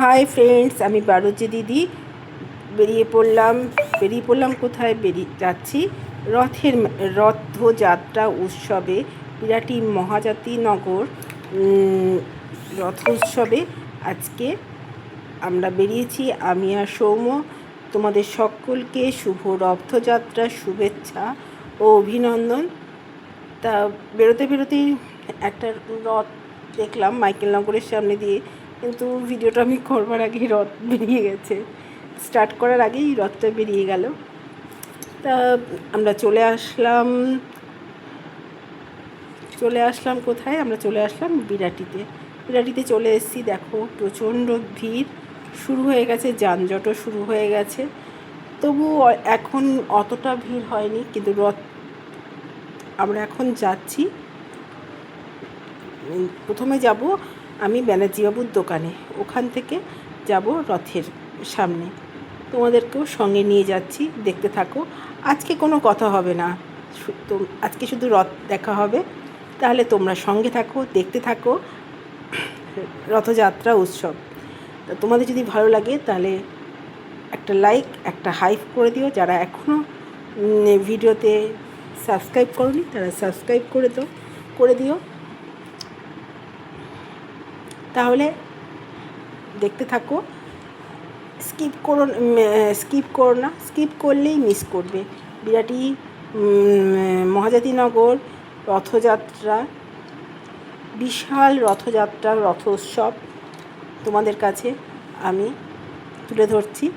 Hi friends, আমি বারুচি দিদি বেরিয়ে পড়লাম কোথায় যাচ্ছি রথযাত্রা উৎসবে। বিরাটি মহাজাতিনগর রথ উৎসবে আজকে আমরা বেরিয়েছি। আমি আর সৌম্য তোমাদের সকলকে শুভ রথযাত্রার শুভেচ্ছা ও অভিনন্দন। তা বেরোতেই একটা রথ দেখলাম মাইকেলনগরের সামনে দিয়ে, কিন্তু ভিডিওটা আমি করবার আগেই রথ বেরিয়ে গেছে, স্টার্ট করার আগেই রথটা বেরিয়ে গেল। তা আমরা চলে আসলাম কোথায়? আমরা চলে আসলাম বিরাটিতে চলে এসেছি। দেখো প্রচণ্ড ভিড় শুরু হয়ে গেছে, যানজটও শুরু হয়ে গেছে। তবু এখন অতটা ভিড় হয়নি, কিন্তু আমরা এখন যাচ্ছি। প্রথমে যাব আমি ব্যানার্জিবাবুর দোকানে, ওখান থেকে যাব রথের সামনে। তোমাদেরকেও সঙ্গে নিয়ে যাচ্ছি, দেখতে থাকো। আজকে কোনো কথা হবে না, তো আজকে শুধু রথ দেখা হবে। তাহলে তোমরা সঙ্গে থাকো, দেখতে থাকো রথযাত্রা উৎসব। তোমাদের যদি ভালো লাগে তাহলে একটা লাইক, একটা হাইপ করে দিও। যারা এখনও ভিডিওতে সাবস্ক্রাইব করোনি তারা সাবস্ক্রাইব করে দিও। তাহলে দেখতে থাকো, স্কিপ করো না, স্কিপ করলেই মিস করবে। বিরাটি মহাজাতিনগর রথযাত্রা, বিশাল রথযাত্রা, রথোৎসব তোমাদের কাছে আমি তুলে ধরছি।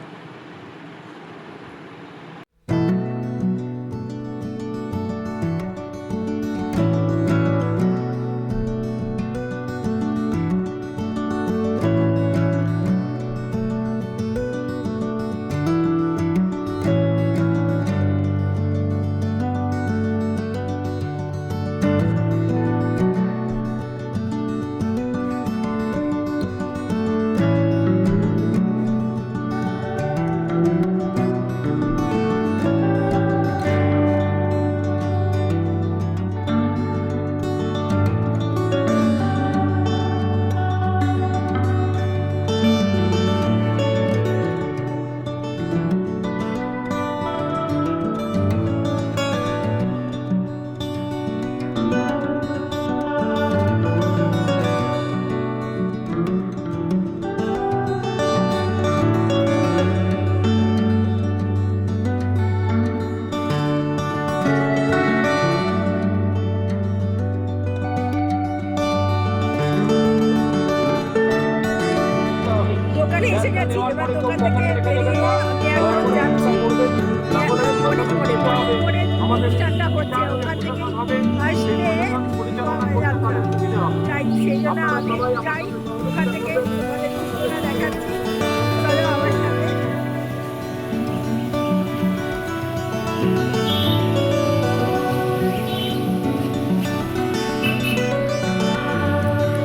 এসে গেছি, এবার দোকান থেকে বেরিয়ে আমি এখন যাচ্ছি অনুষ্ঠানটা হচ্ছে, ওখান থেকে আসলে যাই, সেই জন্য আমি যাই ওখান থেকে দেখাচ্ছি। চলো আমার সাথে।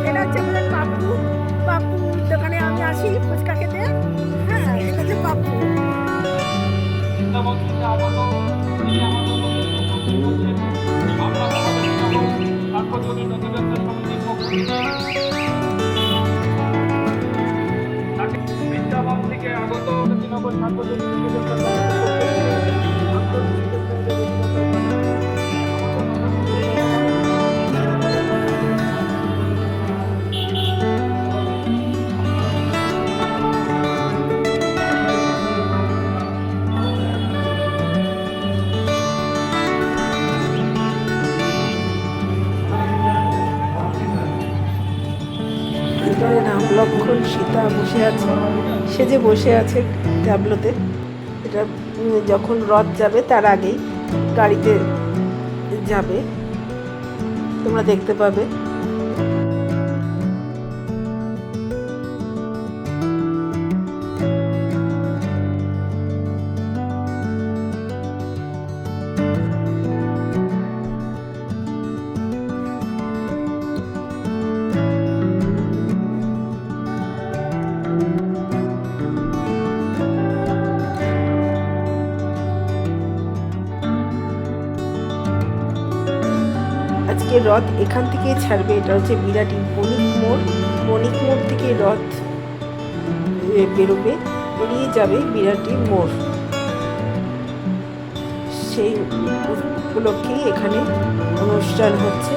এটা হচ্ছে আমাদের পাপ্পু দোকানে আমি আসি ফুচকা খেতে। হ্যাঁ, এটা হচ্ছে পাপ্পু। থেকে আগত রাম লক্ষ্মণ সীতা সেজে বসে আছে ট্যাবলোতে। এটা যখন রথ যাবে তার আগেই গাড়িতে যাবে, তোমরা দেখতে পাবে। আজকে রথ এখান থেকেই ছাড়বে। এটা হচ্ছে বিরাটি বণিক মোড় থেকে রথ বেরিয়ে যাবে বিরাটি মোড়। সেই উপলক্ষেই এখানে অনুষ্ঠান হচ্ছে।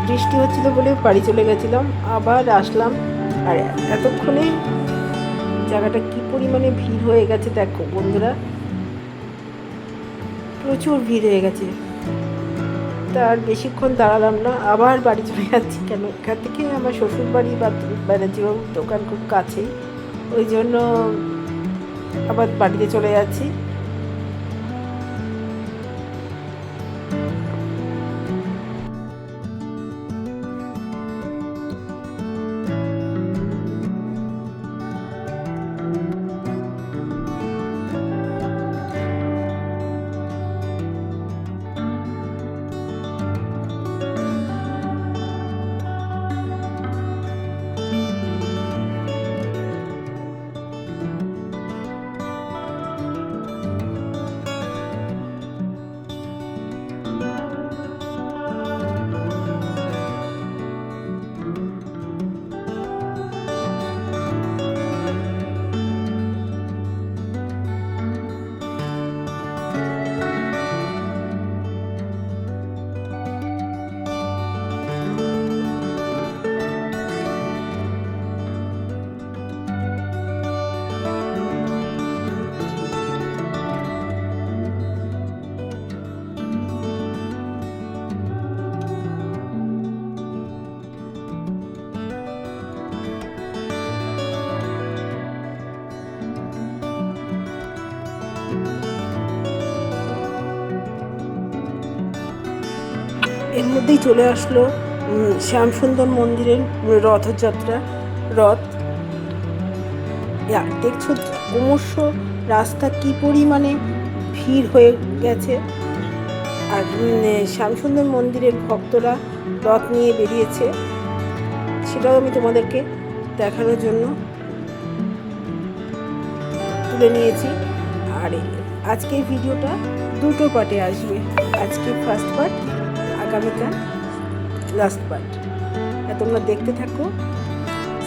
বৃষ্টি হচ্ছিল বলে বাড়ি চলে গেছিলাম, আবার আসলাম। আর এতক্ষণে জায়গাটা কি পরিমাণে ভিড় হয়ে গেছে দেখো বন্ধুরা, প্রচুর ভিড় হয়ে গেছে। তার বেশিক্ষণ দাঁড়ালাম না, আবার বাড়ি চলে যাচ্ছি। কেন, এখান থেকে আমার শ্বশুর বাড়ি বা ব্যানার্জিবাবুর দোকান খুব কাছেই, ওই জন্য আবার বাড়িতে চলে যাচ্ছি। এর মধ্যেই চলে আসলো শ্যামসুন্দর মন্দিরের রথযাত্রা। রথ দেখছো ক্রমশ রাস্তা কি পরিমাণে ভিড় হয়ে গেছে। আর শ্যামসুন্দর মন্দিরের ভক্তরা রথ নিয়ে বেরিয়েছে, সেটাও আমি তোমাদেরকে দেখানোর জন্য তুলে নিয়েছি। আর আজকের ভিডিওটা দুটো পার্টে আসবে, আজকে ফার্স্ট পার্ট, আগামীকাল লাস্ট পার্ট। তোমরা দেখতে থাকো,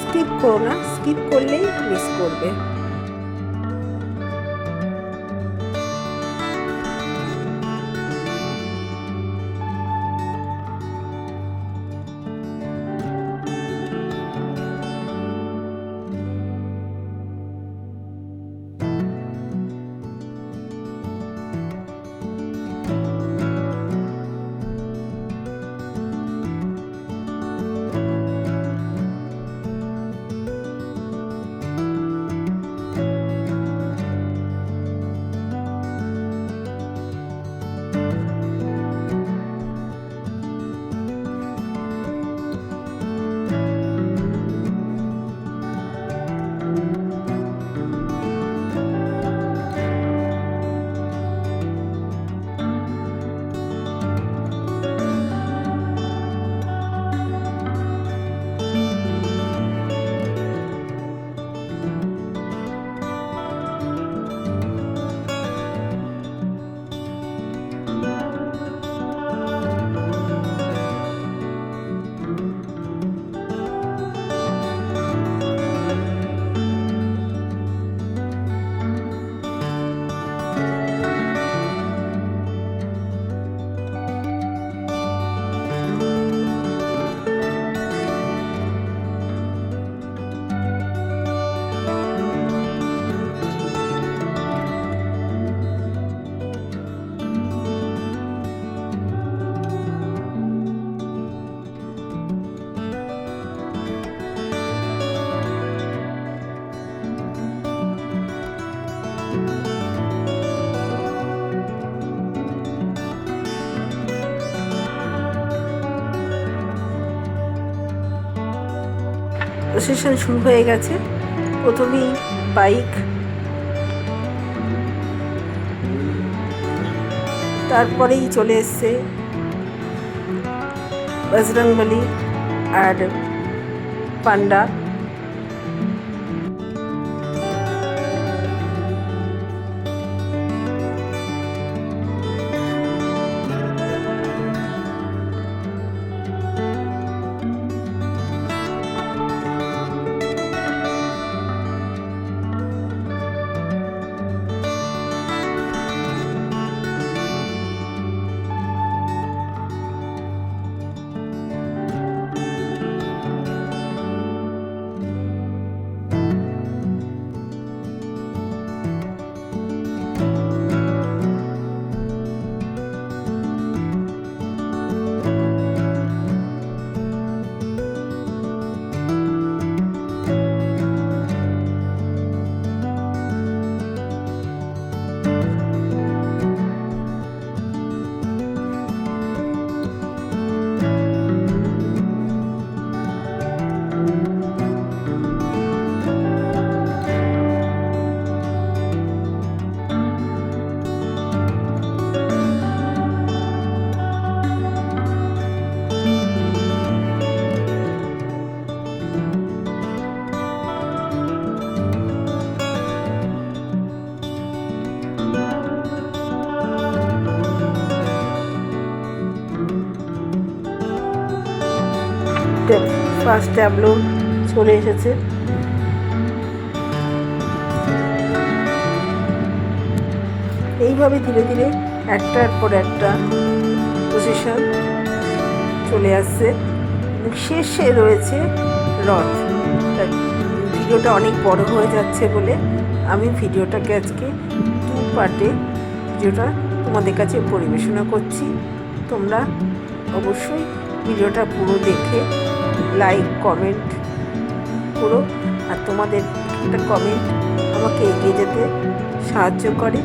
স্কিপ করো না, স্কিপ করলেই মিস করবে। প্রসেশন শুরু হয়ে গেছে। প্রথমেই বাইক, তারপরেই চলে এসছে বজরংবলী আর পান্ডা। ফার্স্ট ট্যাবলো চলে এসেছে। এইভাবে ধীরে ধীরে একটার পর একটা পজিশন চলে আসছে। শেষে রয়েছে রথ। ভিডিওটা অনেক বড় হয়ে যাচ্ছে বলে আমি ভিডিওটাকে আজকে 2 পার্টে ভিডিওটা তোমাদের কাছে পরিবেশনা করছি। তোমরা অবশ্যই ভিডিওটা পুরো দেখে লাইক কমেন্ট করো, আর তোমাদের একটা কমেন্ট আমাকে এগিয়ে যেতে সাহায্য করে।